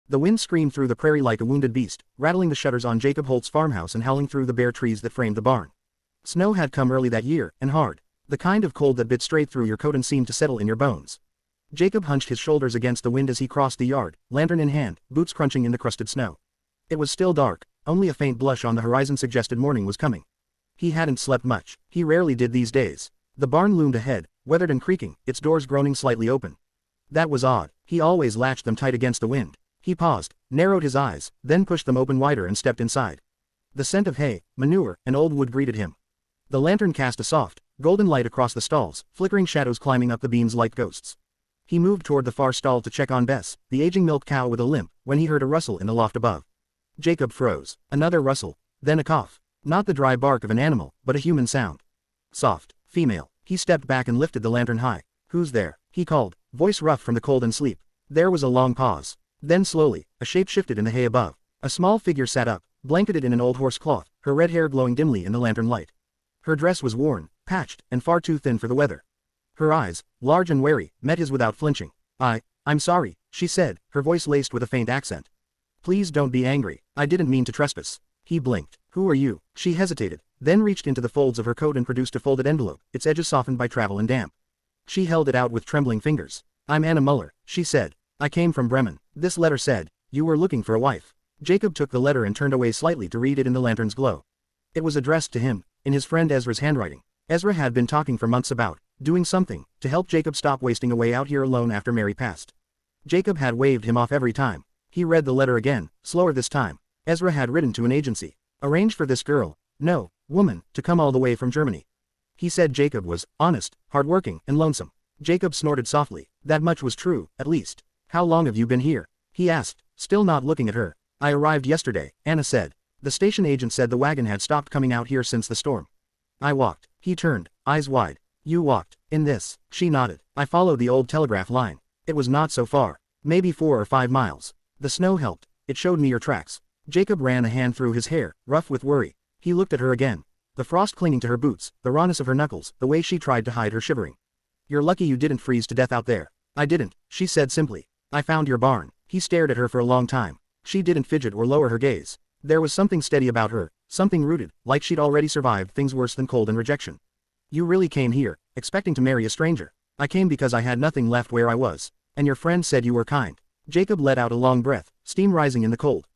The wind screamed through the prairie like a wounded beast, rattling the shutters on Jacob Holt's farmhouse and howling through the bare trees that framed the barn. Snow had come early that year, and hard. The kind of cold that bit straight through your coat and seemed to settle in your bones. Jacob hunched his shoulders against the wind as he crossed the yard, lantern in hand, boots crunching in the crusted snow. It was still dark, only a faint blush on the horizon suggested morning was coming. He hadn't slept much, he rarely did these days. The barn loomed ahead, weathered and creaking, its doors groaning slightly open. That was odd, he always latched them tight against the wind. He paused, narrowed his eyes, then pushed them open wider and stepped inside. The scent of hay, manure, and old wood greeted him. The lantern cast a soft, golden light across the stalls, flickering shadows climbing up the beams like ghosts. He moved toward the far stall to check on Bess, the aging milk cow with a limp, when he heard a rustle in the loft above. Jacob froze. Another rustle, then a cough. Not the dry bark of an animal, but a human sound. Soft, female. He stepped back and lifted the lantern high. "Who's there?" he called, voice rough from the cold and sleep. There was a long pause. Then slowly, a shape shifted in the hay above. A small figure sat up, blanketed in an old horse cloth, her red hair glowing dimly in the lantern light. Her dress was worn, patched, and far too thin for the weather. Her eyes, large and wary, met his without flinching. I'm sorry," she said, her voice laced with a faint accent. "Please don't be angry, I didn't mean to trespass." He blinked. "Who are you?" She hesitated, then reached into the folds of her coat and produced a folded envelope, its edges softened by travel and damp. She held it out with trembling fingers. "I'm Anna Muller," she said. "I came from Bremen. This letter said, you were looking for a wife." Jacob took the letter and turned away slightly to read it in the lantern's glow. It was addressed to him, in his friend Ezra's handwriting. Ezra had been talking for months about doing something to help Jacob stop wasting away out here alone after Mary passed. Jacob had waved him off every time. He read the letter again, slower this time. Ezra had written to an agency. Arranged for this girl, no, woman, to come all the way from Germany. He said Jacob was honest, hardworking, and lonesome. Jacob snorted softly. That much was true, at least. "How long have you been here?" he asked, still not looking at her. "I arrived yesterday," Anna said. "The station agent said the wagon had stopped coming out here since the storm." "I walked." He turned, eyes wide. "You walked, in this?" She nodded. "I followed the old telegraph line. It was not so far. Maybe 4 or 5 miles. The snow helped. It showed me your tracks." Jacob ran a hand through his hair, rough with worry. He looked at her again. The frost clinging to her boots, the rawness of her knuckles, the way she tried to hide her shivering. "You're lucky you didn't freeze to death out there." "I didn't," she said simply. "I found your barn." He stared at her for a long time. She didn't fidget or lower her gaze. There was something steady about her, something rooted, like she'd already survived things worse than cold and rejection. "You really came here, expecting to marry a stranger." "I came because I had nothing left where I was. And your friend said you were kind." Jacob let out a long breath, steam rising in the cold.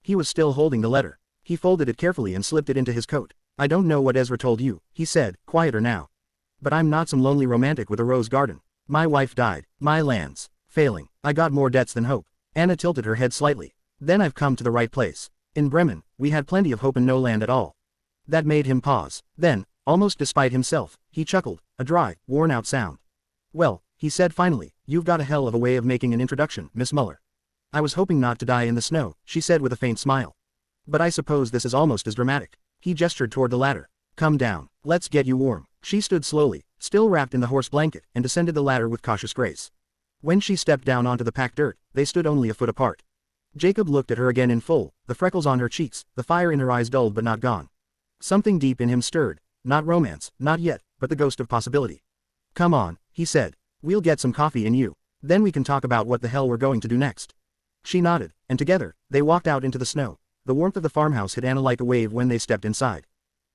He was still holding the letter. He folded it carefully and slipped it into his coat. "I don't know what Ezra told you," he said, quieter now. "But I'm not some lonely romantic with a rose garden. My wife died, my land's failing. I got more debts than hope." Anna tilted her head slightly. "Then I've come to the right place. In Bremen, we had plenty of hope and no land at all." That made him pause. Then, almost despite himself, he chuckled, a dry, worn-out sound. "Well," he said finally, "you've got a hell of a way of making an introduction, Miss Muller." "I was hoping not to die in the snow," she said with a faint smile. "But I suppose this is almost as dramatic." He gestured toward the ladder. "Come down. Let's get you warm." She stood slowly, still wrapped in the horse blanket, and descended the ladder with cautious grace. When she stepped down onto the packed dirt, they stood only a foot apart. Jacob looked at her again in full, the freckles on her cheeks, the fire in her eyes dulled but not gone. Something deep in him stirred. Not romance, not yet, but the ghost of possibility. "Come on," he said. "We'll get some coffee in you. Then we can talk about what the hell we're going to do next." She nodded, and together, they walked out into the snow. The warmth of the farmhouse hit Anna like a wave when they stepped inside.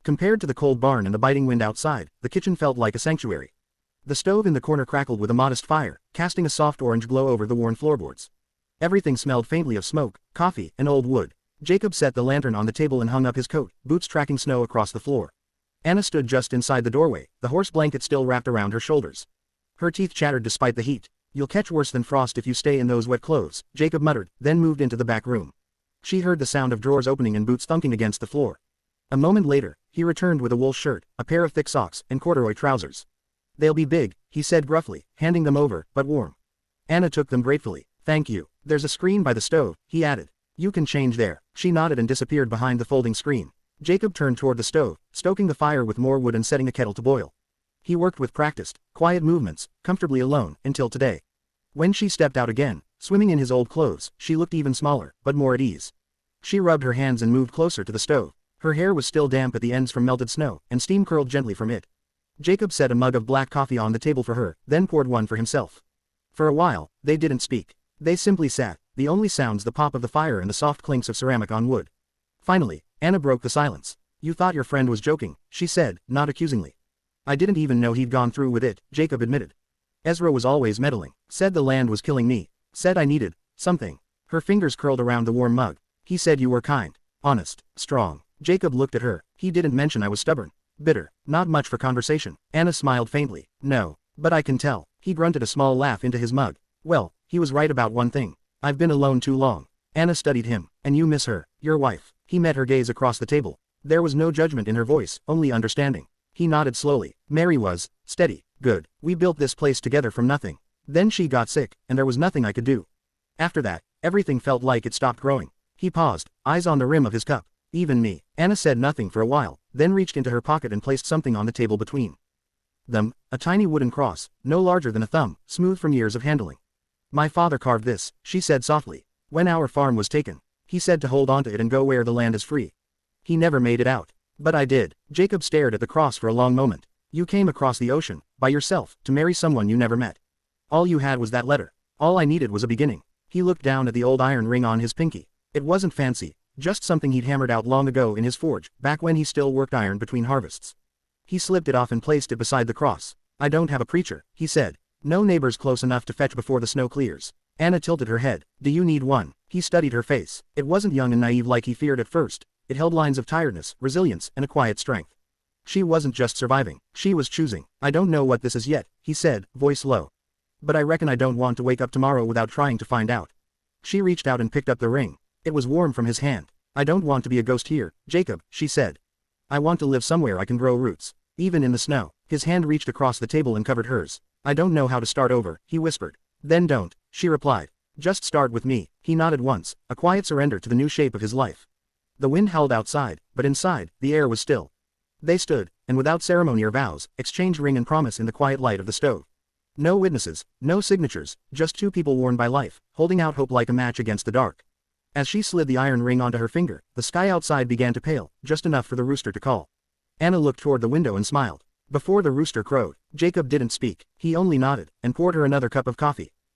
Compared to the cold barn and the biting wind outside, the kitchen felt like a sanctuary. The stove in the corner crackled with a modest fire, casting a soft orange glow over the worn floorboards. Everything smelled faintly of smoke, coffee, and old wood. Jacob set the lantern on the table and hung up his coat, boots tracking snow across the floor. Anna stood just inside the doorway, the horse blanket still wrapped around her shoulders. Her teeth chattered despite the heat. "You'll catch worse than frost if you stay in those wet clothes," Jacob muttered, then moved into the back room. She heard the sound of drawers opening and boots thunking against the floor. A moment later, he returned with a wool shirt, a pair of thick socks, and corduroy trousers. "They'll be big," he said gruffly, handing them over, "but warm." Anna took them gratefully. "Thank you. There's a screen by the stove," he added. "You can change there." She nodded and disappeared behind the folding screen. Jacob turned toward the stove, stoking the fire with more wood and setting a kettle to boil. He worked with practiced, quiet movements, comfortably alone, until today. When she stepped out again, swimming in his old clothes, she looked even smaller, but more at ease. She rubbed her hands and moved closer to the stove. Her hair was still damp at the ends from melted snow, and steam curled gently from it. Jacob set a mug of black coffee on the table for her, then poured one for himself. For a while, they didn't speak. They simply sat, the only sounds the pop of the fire and the soft clinks of ceramic on wood. Finally, Anna broke the silence. "You thought your friend was joking," she said, not accusingly. "I didn't even know he'd gone through with it," Jacob admitted. "Ezra was always meddling. Said the land was killing me. Said I needed something." Her fingers curled around the warm mug. "He said you were kind, honest, strong." Jacob looked at her. "He didn't mention I was stubborn. Bitter. Not much for conversation." Anna smiled faintly. "No. But I can tell." He grunted a small laugh into his mug. "Well, he was right about one thing. I've been alone too long." Anna studied him. "And you miss her, your wife." He met her gaze across the table. There was no judgment in her voice, only understanding. He nodded slowly. "Mary was steady, good. We built this place together from nothing. Then she got sick, and there was nothing I could do. After that, everything felt like it stopped growing." He paused, eyes on the rim of his cup. "Even me." Anna said nothing for a while, then reached into her pocket and placed something on the table between them, a tiny wooden cross, no larger than a thumb, smooth from years of handling. "My father carved this," she said softly. "When our farm was taken. He said to hold onto it and go where the land is free. He never made it out. But I did." Jacob stared at the cross for a long moment. "You came across the ocean, by yourself, to marry someone you never met. All you had was that letter. All I needed was a beginning." He looked down at the old iron ring on his pinky. It wasn't fancy, just something he'd hammered out long ago in his forge, back when he still worked iron between harvests. He slipped it off and placed it beside the cross. "I don't have a preacher," he said. "No neighbors close enough to fetch before the snow clears." Anna tilted her head. "Do you need one?" He studied her face. It wasn't young and naive like he feared at first. It held lines of tiredness, resilience, and a quiet strength. She wasn't just surviving, she was choosing. "I don't know what this is yet," he said, voice low. "But I reckon I don't want to wake up tomorrow without trying to find out." She reached out and picked up the ring. It was warm from his hand. "I don't want to be a ghost here, Jacob," she said. "I want to live somewhere I can grow roots. Even in the snow." His hand reached across the table and covered hers. "I don't know how to start over," he whispered. "Then don't," she replied. "Just start with me." He nodded once, a quiet surrender to the new shape of his life. The wind howled outside, but inside, the air was still. They stood, and without ceremony or vows, exchanged ring and promise in the quiet light of the stove. No witnesses, no signatures, just two people worn by life, holding out hope like a match against the dark. As she slid the iron ring onto her finger, the sky outside began to pale, just enough for the rooster to call. Anna looked toward the window and smiled. Before the rooster crowed, Jacob didn't speak. He only nodded, and poured her another cup of coffee.